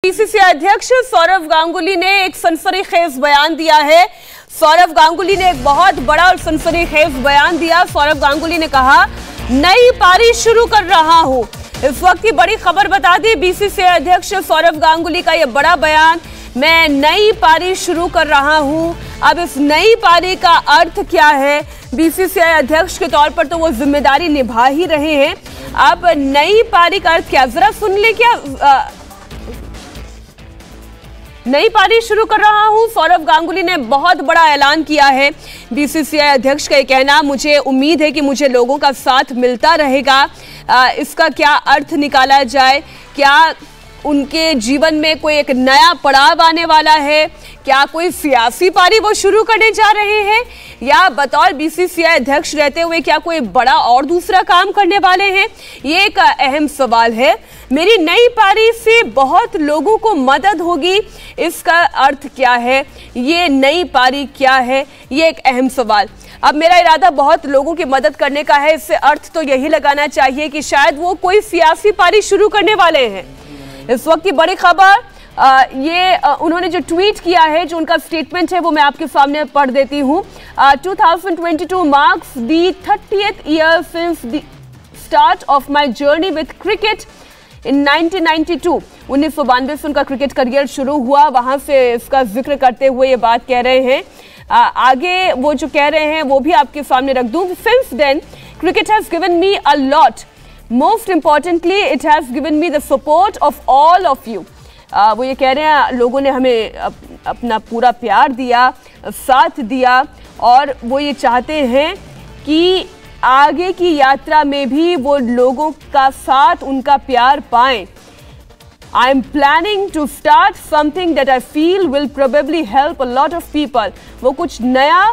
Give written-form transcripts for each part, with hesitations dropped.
BCCI अध्यक्ष सौरव गांगुली ने एक सनसनीखेज बयान दिया है। सौरव गांगुली ने एक बहुत बड़ा और सनसनीखेज बयान दिया। सौरव गांगुली ने कहा, नई पारी शुरू कर रहा हूं। इस वक्त की बड़ी खबर बता दी, बीसीसीआई अध्यक्ष सौरव गांगुली का यह बड़ा बयान, मैं नई पारी शुरू कर रहा हूं। अब इस नई पारी का अर्थ क्या है? बीसीसीआई अध्यक्ष के तौर पर तो वो जिम्मेदारी निभा ही रहे हैं। अब नई पारी का अर्थ क्या, जरा सुन ले। क्या नई पारी शुरू कर रहा हूं? सौरव गांगुली ने बहुत बड़ा ऐलान किया है। बीसीसीआई अध्यक्ष का ये कहना, मुझे उम्मीद है कि मुझे लोगों का साथ मिलता रहेगा। इसका क्या अर्थ निकाला जाए? क्या उनके जीवन में कोई एक नया पड़ाव आने वाला है? क्या कोई सियासी पारी वो शुरू करने जा रहे हैं, या बतौर बीसीसीआई अध्यक्ष रहते हुए क्या कोई बड़ा और दूसरा काम करने वाले हैं? ये एक अहम सवाल है। मेरी नई पारी से बहुत लोगों को मदद होगी, इसका अर्थ क्या है? ये नई पारी क्या है? ये एक अहम सवाल। अब मेरा इरादा बहुत लोगों की मदद करने का है, इससे अर्थ तो यही लगाना चाहिए कि शायद वो कोई सियासी पारी शुरू करने वाले हैं। इस वक्त की बड़ी खबर, उन्होंने जो ट्वीट किया है, जो उनका स्टेटमेंट है, वो मैं आपके सामने पढ़ देती हूँ। 2022 marks the 30th year since the start of my journey with cricket in 1992। 1992 से उनका क्रिकेट करियर शुरू हुआ, वहां से इसका जिक्र करते हुए ये बात कह रहे हैं। आगे वो जो कह रहे हैं वो भी आपके सामने रख दूं। Since then cricket has given me a lot, most importantly it has given me the support of all of you. वो ये कह रहे हैं, लोगों ने हमें अपना पूरा प्यार दिया, साथ दिया, और वो ये चाहते हैं कि आगे की यात्रा में भी वो लोगों का साथ, उनका प्यार पाएं। I am planning to start something that I feel will probably help a lot of people. वो कुछ नया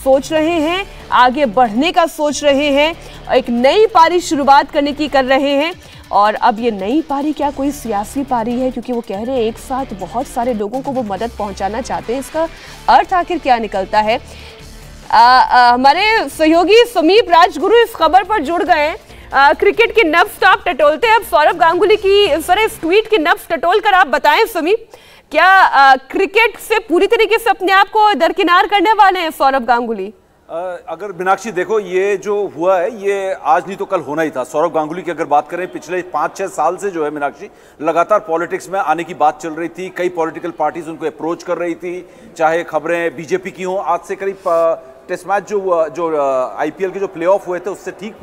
सोच रहे हैं, आगे बढ़ने का सोच रहे हैं, एक नई पारी शुरुआत करने की कर रहे हैं। और अब ये नई पारी क्या कोई सियासी पारी है? क्योंकि वो कह रहे हैं एक साथ बहुत सारे लोगों को वो मदद पहुंचाना चाहते हैं। इसका अर्थ आखिर क्या निकलता है? हमारे सहयोगी समीप राजगुरु इस खबर पर जुड़ गए। क्रिकेट की नब्ज तो आप टटोलते हैं, अब सौरव गांगुली की इस ट्वीट की नब्ज टटोल कर आप बताएं समीप, क्या क्रिकेट से पूरी तरीके से अपने आप को दरकिनार करने वाले हैं सौरव गांगुली? अगर मीनाक्षी देखो, ये जो हुआ है ये आज नहीं तो कल होना ही था। सौरव गांगुली की अगर बात करें, पिछले 5-6 साल से जो है मीनाक्षी, लगातार पॉलिटिक्स में आने की बात चल रही थी। कई पॉलिटिकल पार्टीज उनको अप्रोच कर रही थी, चाहे खबरें बीजेपी की हों। आज से करीब टेस्ट मैच जो आईपीएल के जो प्लेऑफ हुए थे, उससे ठीक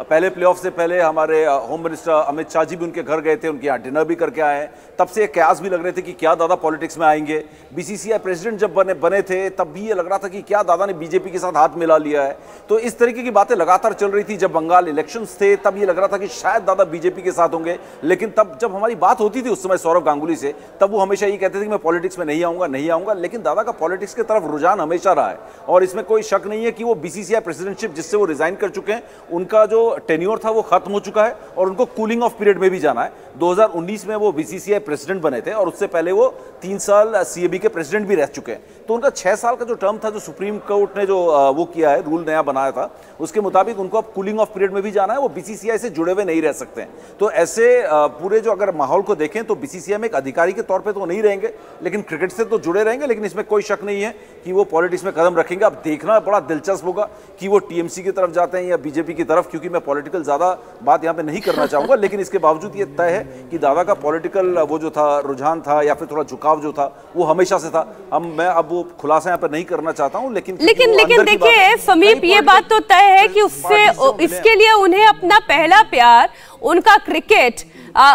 पहले प्लेऑफ से पहले हमारे होम मिनिस्टर अमित शाह जी भी उनके घर गए थे, उनके यहाँ डिनर भी करके आए हैं। तब से कयास भी लग रहे थे कि क्या दादा पॉलिटिक्स में आएंगे। बीसीसीआई प्रेसिडेंट जब बने थे, तब भी ये लग रहा था कि क्या दादा ने बीजेपी के साथ हाथ मिला लिया है। तो इस तरीके की बातें लगातार चल रही थी। जब बंगाल इलेक्शंस थे, तब ये लग रहा था कि शायद दादा बीजेपी के साथ होंगे। लेकिन तब जब हमारी बात होती थी उस समय सौरव गांगुली से, तब वो हमेशा ये कहते थे कि मैं पॉलिटिक्स में नहीं आऊंगा। लेकिन दादा का पॉलिटिक्स की तरफ रुझान हमेशा रहा है, और इसमें कोई शक नहीं है कि वो बीसीसीआई प्रेसिडेंटशिप जिससे वो रिजाइन कर चुके हैं, उनका जो टेन्योर था वो खत्म हो चुका है, और उनको कूलिंग ऑफ पीरियड में भी जाना है। 2019 में वो बीसीसीआई प्रेसिडेंट बने थे, और उससे पहले वो 3 साल सीएबी के प्रेसिडेंट भी रह चुके हैं। तो उनका 6 साल का जो टर्म था, जो सुप्रीम कोर्ट ने जो वो किया है, रूल नया बनाया था, उसके मुताबिक उनको अब कूलिंग ऑफ पीरियड में भी जाना है। वो बीसीसीआई से जुड़े हुए नहीं रह सकते हैं। तो ऐसे पूरे जो अगर माहौल को देखें तो बीसीसीआई में एक अधिकारी के तौर पर तो नहीं रहेंगे, लेकिन क्रिकेट से तो जुड़े रहेंगे। लेकिन इसमें कोई शक नहीं है कि वो पॉलिटिक्स में कदम रखेंगे। अब देखना बड़ा दिलचस्प होगा कि वो टीएमसी की तरफ जाते हैं या बीजेपी की तरफ, क्योंकि मैं पॉलिटिकल ज्यादा बात यहाँ पे नहीं करना चाहूंगा। लेकिन इसके बावजूद ये तय है कि दादा का पॉलिटिकल वो जो था रुझान था, या फिर थोड़ा झुकाव जो था, वो हमेशा से था। मैं अब वो खुलासा यहाँ पे नहीं करना चाहता हूँ। लेकिन देखिए समीप, ये बात तो तय है कि उससे इसके लिए उन्हें अपना पहला प्यार, उनका क्रिकेट,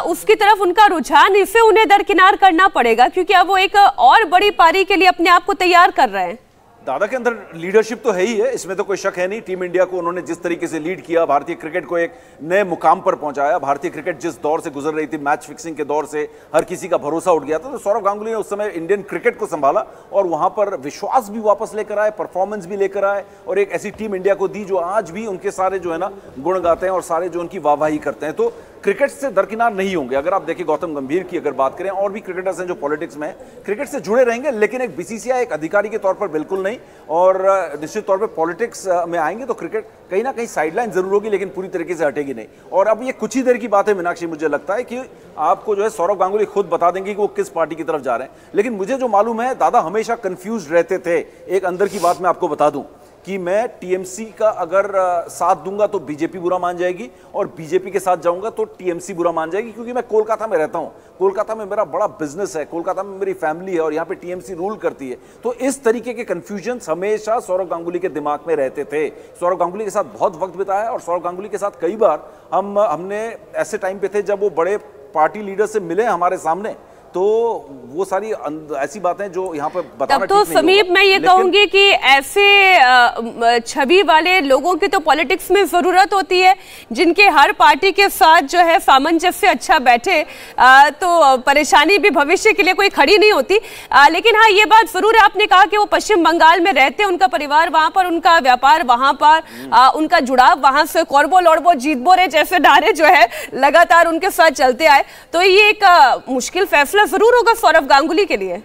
उसकी तरफ उनका रुझान, इसे उन्हें दरकिनार करना पड़ेगा, क्योंकि अब वो एक और बड़ी पारी के लिए अपने आप को तैयार कर रहे हैं। दादा के अंदर लीडरशिप तो है ही है, इसमें तो कोई शक है नहीं। टीम इंडिया को उन्होंने जिस तरीके से लीड किया, भारतीय क्रिकेट को एक नए मुकाम पर पहुंचाया। भारतीय क्रिकेट जिस दौर से गुजर रही थी, मैच फिक्सिंग के दौर से हर किसी का भरोसा उठ गया था, तो सौरव गांगुली ने उस समय इंडियन क्रिकेट को संभाला, और वहां पर विश्वास भी वापस लेकर आए, परफॉर्मेंस भी लेकर आए, और एक ऐसी टीम इंडिया को दी जो आज भी उनके सारे जो है ना गुण गाते हैं, और सारे जो उनकी वाहवाही करते हैं। तो क्रिकेट से दरकिनार नहीं होंगे। अगर आप देखिए गौतम गंभीर की अगर बात करें, और भी क्रिकेटर्स हैं जो पॉलिटिक्स में क्रिकेट से जुड़े रहेंगे, लेकिन एक बीसीसीआई एक अधिकारी के तौर पर बिल्कुल नहीं। और निश्चित तौर पर पॉलिटिक्स में आएंगे तो क्रिकेट कहीं ना कहीं साइडलाइन जरूर होगी, लेकिन पूरी तरीके से हटेगी नहीं। और अब ये कुछ ही देर की बात है मीनाक्षी, मुझे लगता है कि आपको जो है सौरव गांगुली खुद बता देंगे कि वो किस पार्टी की तरफ जा रहे हैं। लेकिन मुझे जो मालूम है, दादा हमेशा कंफ्यूज रहते थे। एक अंदर की बात मैं आपको बता दूं कि मैं टीएमसी का अगर साथ दूंगा तो बीजेपी बुरा मान जाएगी, और बीजेपी के साथ जाऊंगा तो टीएमसी बुरा मान जाएगी, क्योंकि मैं कोलकाता में रहता हूं, कोलकाता में मेरा बड़ा बिजनेस है, कोलकाता में मेरी फैमिली है, और यहां पे टीएमसी रूल करती है। तो इस तरीके के कंफ्यूजन हमेशा सौरव गांगुली के दिमाग में रहते थे। सौरव गांगुली के साथ बहुत वक्त बिताया, और सौरव गांगुली के साथ कई बार हमने ऐसे टाइम पे थे जब वो बड़े पार्टी लीडर से मिले हमारे सामने। तो वो सारी ऐसी बातें जो यहाँ पर बताना तब तो समीप मैं ये कहूंगी कि ऐसे छवि वाले लोगों की तो पॉलिटिक्स में जरूरत होती है, जिनके हर पार्टी के साथ जो है सामंजस्य अच्छा बैठे, तो परेशानी भी भविष्य के लिए कोई खड़ी नहीं होती। लेकिन हाँ, ये बात जरूर है, आपने कहा कि वो पश्चिम बंगाल में रहते हैं, उनका परिवार वहां पर, उनका व्यापार वहां पर, उनका जुड़ाव वहां से, कौरबो लौड़बो जीतबो रे जैसे नारे जो है लगातार उनके साथ चलते आए। तो ये एक मुश्किल फैसला जरूर होगा सौरव गांगुली के लिए।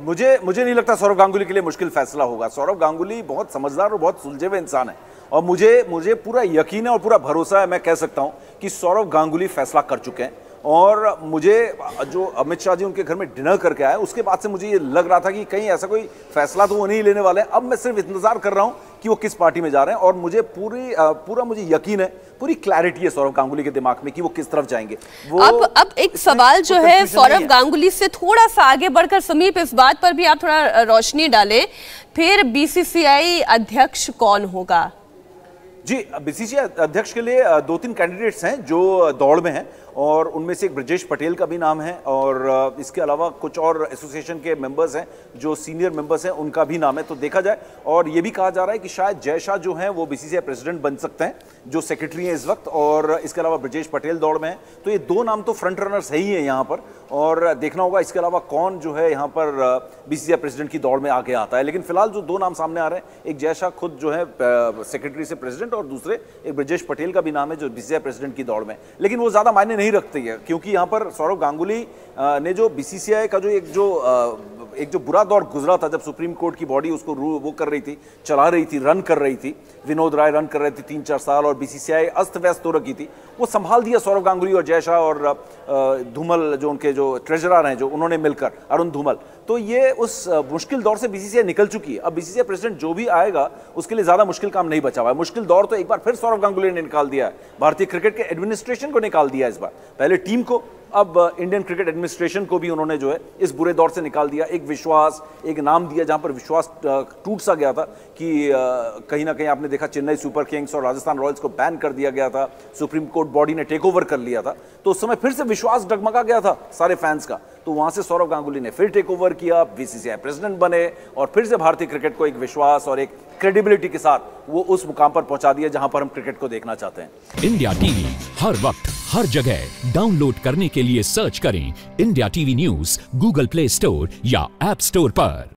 मुझे नहीं लगता सौरव गांगुली के लिए मुश्किल फैसला होगा। सौरव गांगुली बहुत समझदार और बहुत सुलझे हुए इंसान है, और मुझे पूरा यकीन है और पूरा भरोसा है, मैं कह सकता हूं कि सौरव गांगुली फैसला कर चुके हैं। और मुझे जो अमित शाह जी उनके घर में डिनर करके आए, उसके बाद से मुझे ये लग रहा था कि कहीं ऐसा कोई फैसला तो वो नहीं लेने वाले। अब मैं सिर्फ इंतजार कर रहा हूं कि वो किस पार्टी में जा रहे हैं, और मुझे पूरा मुझे यकीन है, पूरी क्लैरिटी है सौरव गांगुली के दिमाग में कि वो किस तरफ जाएंगे। अब एक सवाल जो है सौरव गांगुली से थोड़ा सा आगे बढ़कर समीप, इस बात पर भी आप थोड़ा रोशनी डालें, फिर बीसीसीआई अध्यक्ष कौन होगा? जी, बीसीसीआई अध्यक्ष के लिए 2-3 कैंडिडेट्स हैं जो दौड़ में हैं, और उनमें से एक ब्रजेश पटेल का भी नाम है, और इसके अलावा कुछ और एसोसिएशन के मेंबर्स हैं जो सीनियर मेंबर्स हैं, उनका भी नाम है। तो देखा जाए, और ये भी कहा जा रहा है कि शायद जय शाह जो हैं वो बीसीसीआई प्रेसिडेंट बन सकते हैं, जो सेक्रेटरी हैं इस वक्त, और इसके अलावा ब्रजेश पटेल दौड़ में है। तो ये 2 नाम तो फ्रंट रनर्स है ही है यहाँ पर, और देखना होगा इसके अलावा कौन जो है यहाँ पर बीसीसीआई प्रेसिडेंट की दौड़ में आगे आता है। लेकिन फिलहाल जो 2 नाम सामने आ रहे हैं, एक जय शाह खुद जो है सेक्रेटरी से प्रेसिडेंट, और दूसरे एक ब्रजेश पटेल का भी नाम है जो बीसीसीआई प्रेसिडेंट की दौड़ में। लेकिन वो ज्यादा मायने नहीं रखती है, क्योंकि यहाँ पर सौरव गांगुली ने जो बीसीसीआई का जो एक जो बुरा दौर गुजरा था, जब सुप्रीम कोर्ट की बॉडी उसको वो कर रही थी, चला रही थी, रन कर रही थी, विनोद राय रन कर रहे थे 3-4 साल, और बीसीसीआई अस्त व्यस्त हो रखी थी, वो संभाल दिया सौरव गांगुली और जय शाह और धूमल जो उनके जो ट्रेजरर हैं, जो उन्होंने मिलकर, अरुण धूमल। तो ये उस मुश्किल दौर से बीसीसीआई निकल चुकी है। अब बीसीसीआई प्रेसिडेंट जो भी आएगा उसके लिए ज्यादा मुश्किल काम नहीं बचा हुआ है। मुश्किल दौर तो एक बार फिर सौरव गांगुली ने निकाल दिया है, भारतीय क्रिकेट के एडमिनिस्ट्रेशन को निकाल दिया इस बार, पहले टीम को, अब इंडियन क्रिकेट एडमिनिस्ट्रेशन को भी उन्होंने जो है इस बुरे दौर से निकाल दिया। एक विश्वास, एक नाम दिया जहां पर विश्वास टूट सा गया था कि कहीं ना कहीं आपने देखा चेन्नई सुपर किंग्स और राजस्थान रॉयल्स को बैन कर दिया गया था, सुप्रीम कोर्ट बॉडी ने टेक ओवर कर लिया था, तो उस समय फिर से विश्वास डगमगा गया था सारे फैंस का। तो वहां से सौरव गांगुली ने फिर टेक ओवर किया, बीसीसीआई प्रेसिडेंट बने, और फिर से भारतीय क्रिकेट को एक विश्वास और एक क्रेडिबिलिटी के साथ वो उस मुकाम पर पहुंचा दिया जहां पर हम क्रिकेट को देखना चाहते हैं। इंडिया टीवी हर वक्त हर जगह डाउनलोड करने के लिए सर्च करें India TV news Google play store या ऐप स्टोर पर।